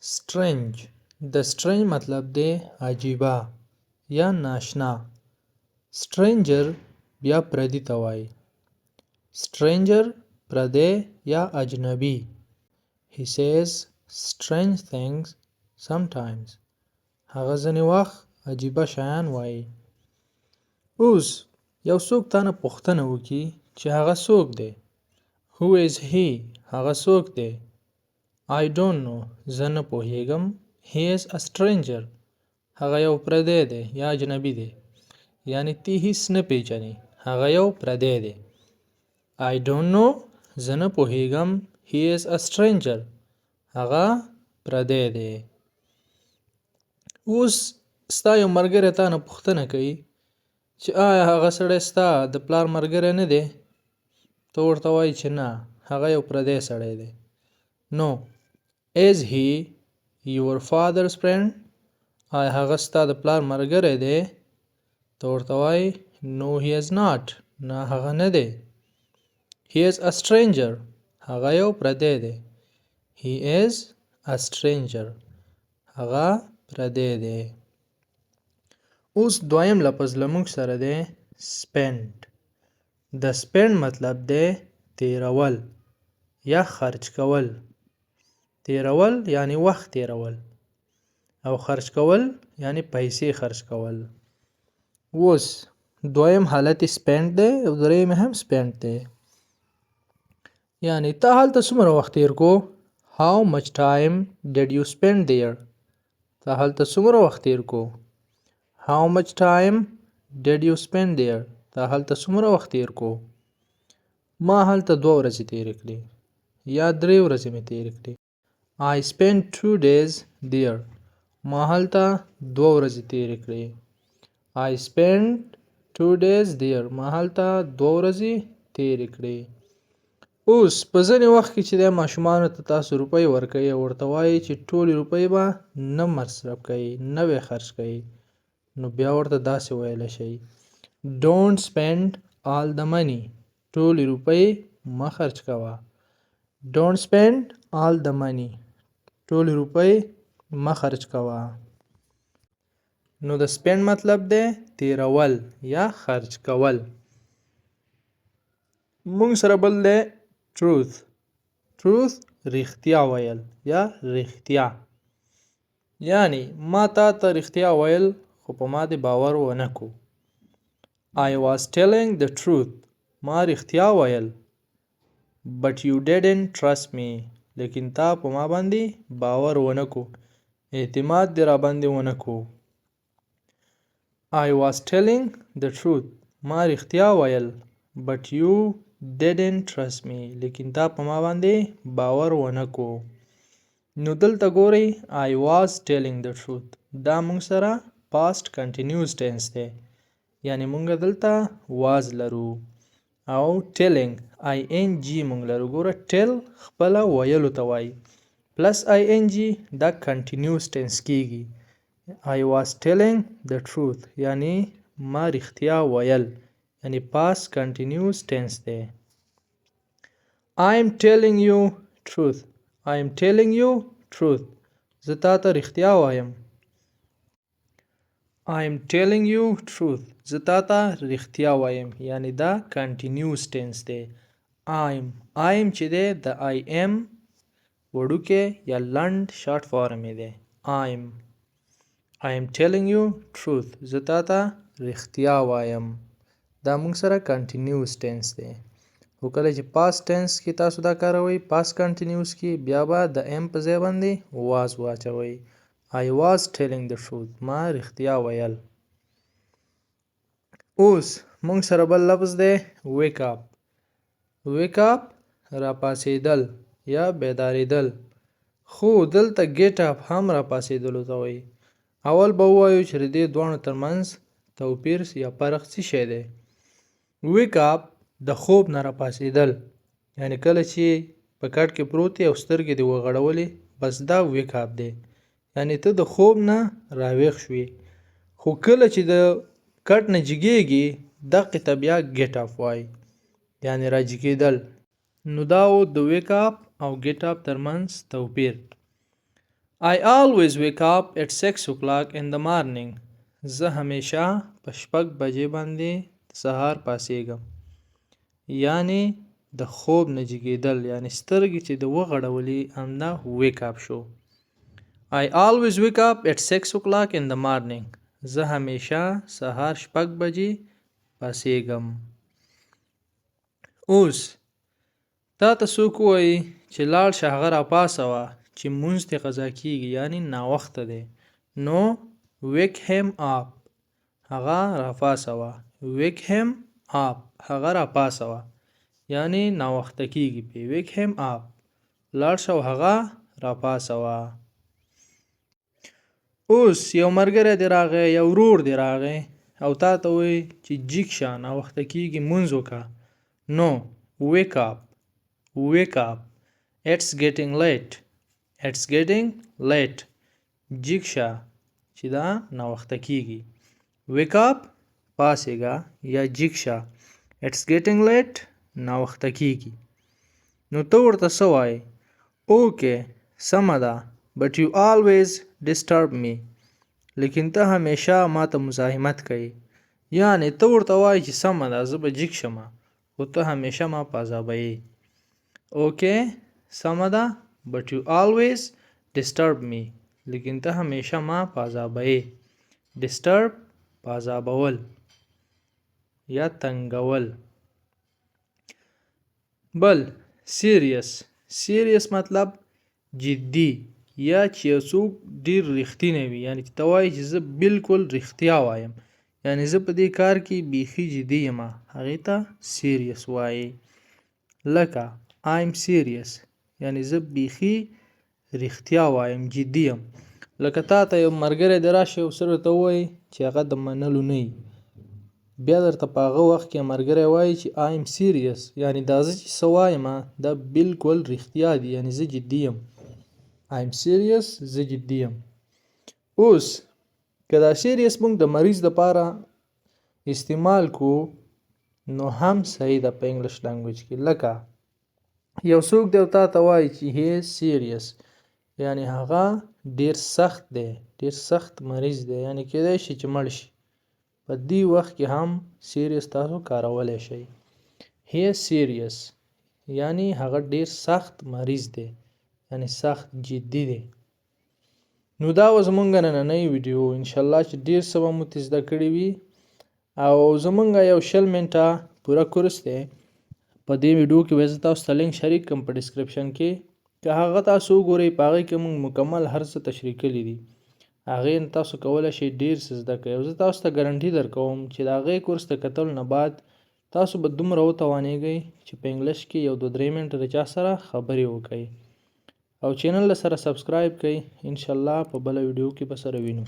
स्ट्रेंज د स्ट्रेنج مطلب دی عجیبه یا ناشنا. سټرینجر بیا پردي ته وایي. سټرینجر پردی یا اجنبي. He says strange things sometimes. هغه ځینې وخت عجیبه شیان وایي. اوس یو څوک تا نه پوښتنه وکړي چې هغه څوک دی. Who is he؟ هغه څوک دی. I don't know. زه نه پوهیږم. He is a stranger. هغه یو پردی دی یا اجنبي دی. یعنی تی هیڅ نه پیژنې. هغه یو پردی دی. I don't know. زه نه پوهیږم. He is a stranger. هغه پردی دی. اوس ستا یو ملګری تا نه پوښتنه کوي چې آیا هغه سړی ستا د پلار ملګری نه دی؟ ته ورته وایي چې نه، هغه یو پردی سړی دی. No. Is he your father's friend؟ آیا هغه ستا د پلار ملګری دی؟ ته ورته وایي No, he is not. نه، هغه نه دی. He is a stranger. هغه یو پردی دی. He is a stranger. هغه پردی دی. اوس دویم لفظ لمونږ سره دی spend. د spend مطلب دی تیرول یا خرج کول. تیرول یعنی وخت تیرول او خرج کول یعنی پیسې خرج کول. اوس دویم حالت spend دی او دریم هم spend دی. یعنی ته هلته څومره وخت تیر کو؟ How much time did you spend there؟ ته هلته څومره وخت تیر کو؟ How much time did you spend there؟ ته هلته څومره وخت تیر کو؟ ما هلته 2 ورځې تیرې کړې یا 3 ورځې مې تیرې کړې. I spent 2 days there. ما هلته 2 ورځې تیرې کړې. I spent 2 days there. ما هلته 2 ورځې تیرې کړې. اوس په ځینې وخت کې چې د ماشومانو ته تاسو روپۍ ورکوئ او ورته وایي چې ټولې روپۍ به نه مصرف کوئ، نه به خرج کوئ، نو بیا ورته داسې ویلی شئ Don't spend all the money. ټولې روپۍ مه خرج کوه. Don't spend all the money. ټولې روپۍ مه خرج کوه. نو د spend مطلب دی تیرول یا خرج کول. مونږ سره بل دی truth. truth رښتیا ویل یا رښتیا. یعنی ما تا ته رښتیا ویل خو په ما دې باور ونه کو. I was telling the truth. ما رښتیا ویل. But you didn't trust me. لیکن تا په ما باندې باور ونه کو. اعتماد دې را باندې ونه کو. I was telling the truth. ما رښتیا ویل. But you didn't trust me. لیکن تا په ما باندې باور ونه کو. نو دلته ګورئ I was telling the truth. دا مونږ سره past continuous tense دی. یعنی مونږ دلته was لرو او telling ing مونږ لرو. ګوره tell خپله ویلو ته وایي پلس ing دا continuous tense کیږي. I was telling the truth یعنی ما رښتیا ویل یعنی past continuous tense دی. I am telling you truth. I am telling you truth. زه تا ته رښتیا وایم. I am telling you truth. زه تا ته رښتیا وایم یعنی دا continuous tense دی. I'm چې دی د I am وړوکی یا لنډ شارټ فارم یې دی. I am telling you truth. زه تا ته رښتیا وایم. دا مونږ سره continuous tense دی. خو کله چې past tense کې تاسو دا کاروئ past continuous کې بیا به د am په ځای باندې was واچوئ. I was telling the truth. ما رښتیا ویل. اوس مونږ سره بل لفظ دی wake up. wake up راپاسېدل یا بیدارېدل. خو دلته get up هم راپاسېدلو ته وایي. اول به ووایو چې د دې دواړو ترمنځ توپیر یا فرق څه شی دی. wake up د خوب نه راپاسېدل یعنی کله چې په کټ کې پروت یې او سترګې دې وغړولې بس دا wake up دی. یعنی ته د خوب نه راویښ شوې. خو کله چې د کټ نه جګېږي دقې ته بیا get up وایي یعنی را جګېدل. نو دا و د wake up او get up ترمنځ توپیر. I always wake up at 6 o'clock in the morning. زه همیشه په 6 بجې باندې سهار پاسېږم. یعنی د خوب نه جګېدل، یعنی سترګې چې د وغړولې همدا wake up شو. I always wake up at 6 o'clock in the morning. زه همیشه سهار 6 بجې پاسېږم. اوس تا ته څوک وایي چې لاړ شه هغه راپاڅوه چې مونځ دې قضا کېږي، یعنی ناوخته دی، نو wake him up، هغه راپاڅوه. wake him up، هغه راپاڅوه، یعنی ناوخته کېږي پې. wake him up، لاړ شه او هغه راپاڅوه. اوس یو ملګری دې راغی، یو ورور دې راغی او تا ته وایي چې جګ شه ناوخته کېږي مونځ وکړه، نو wake up، wake up، it's getting late، it's getting late، جګ شه چې دا ناوخته کېږي. wake up پاڅېږه یا جګ شه، it's getting late ناوخته کېږي. نو ته ورته څه وایې؟ okay سمه ده but you always disturb me، لیکن ته همیشه ما ته مزاحمت کوي. یعنی ته ورته وایې چې سمه ده زه به جګ شمه خو ته همیشه ما په عذابوې. okay سمه ده but you always disturb me، لیکن ته همیشه ما په عذابوې. disturb په عذابول یا تنګول. بل serious، serious مطلب جدي، یا چې یو څوک ډیر رښتینی وي، یعنی چې ته وایې چې زه بالکل رښتیا وایم، یعنی زه په دې کار کې بیخي جدي یم، هغې ته serious وایي. لکه I'm serious، یعنی زه بیخي رښتیا وایم، جدي یم. لکه تا ته یو ملګری دې راشي او څه درته ووایي چې هغه د منلو نه وي، بیا درته په هغه وخت کې ملګری وایي چې I'm serious، یعنی دا زه چې څه وایم دا بالکل رښتیا دي، یعنی زه جدي یم. I'm serious، زه جدي یم. اوس که دا serious موږ د مریض دپاره استعمال کو نو هم صحیح ده په انګلیش لنګویج کې. لکه یو څوک دی او تا ته وایي چې he is serious، یعنی هغه ډیر سخت دی، ډیر سخت مریض دی، یعنی کېدای شي چې مړ شي. په دې وخت کې هم serious تاسو کارولی شئ. he is serious، یعنی هغه ډیر سخت مریض دی، یعنی سخت جدي دی. نو دا و زمونږ نننۍ ویډیو. انشاءالله چې ډیر څه به مو ترې زده کړي وي. او زمونږ یو 20 منټه پوره کورس دی، په دې ویډیو کې به زه تاسو ته لینک شریک کړم په ډسکرپشن کې. که هغه تاسو وګورئ په هغې کې موږ مکمل هر څه تشریح کړي دي، هغې نه تاسو کولی شئ ډیر څه زده کړئ. او زه تاسو ته ګارنټي درکوم چې د هغې کورس د کتلو نه بعد تاسو به دومره وتوانیږئ چې په انګلیش کې یو 2-3 منټه د چا سره خبرې وکړئ. او چینل سره سبسکرایب کړئ. انشاءالله په بله ویډیو کې به سره وینو.